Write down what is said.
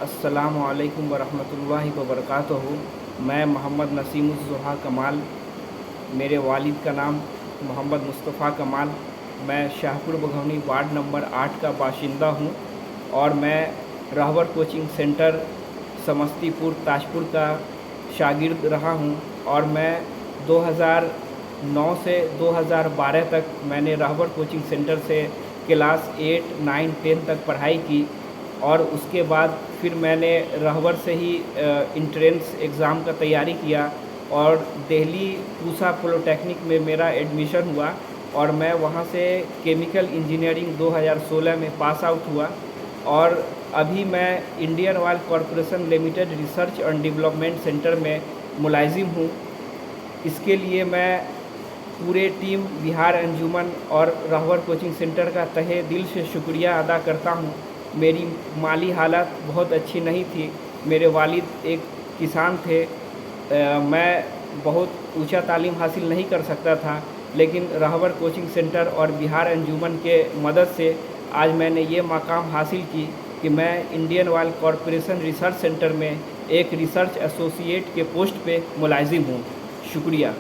अस्सलामु अलैकुम वरहमतुल्लाहि वबरकातुहू। मैं मोहम्मद नसीमुज़्ज़ोहा कमाल, मेरे वालिद का नाम मोहम्मद मुस्तफ़ा कमाल। मैं शाहपुर बघौनी वार्ड नंबर 8 का बाशिंदा हूँ और मैं रहबर कोचिंग सेंटर समस्तीपुर ताजपुर का शागिर्द रहा हूँ। और मैं 2009 से 2012 तक मैंने रहबर कोचिंग सेंटर से क्लास 8, 9, 10 तक पढ़ाई की और उसके बाद फिर मैंने रहबर से ही इंट्रेंस एग्ज़ाम का तैयारी किया और दिल्ली पूसा पॉलिटेक्निक में मेरा एडमिशन हुआ और मैं वहाँ से केमिकल इंजीनियरिंग 2016 में पास आउट हुआ। और अभी मैं Indian oil corporation limited research and development centre में मुलाजिम हूँ। इसके लिए मैं पूरे टीम बिहार अंजुमन और रहबर कोचिंग सेंटर का तहे दिल से शुक्रिया अदा करता हूँ। मेरी माली हालत बहुत अच्छी नहीं थी। मेरे वालिद एक किसान थे। मैं बहुत ऊंचा तालीम हासिल नहीं कर सकता था, लेकिन रहबर कोचिंग सेंटर और बिहार अंजुमन के मदद से आज मैंने ये मकाम हासिल की कि मैं Indian oil corporation research centre में एक रिसर्च एसोसिएट के पोस्ट पे मुलाजिम हूँ। शुक्रिया।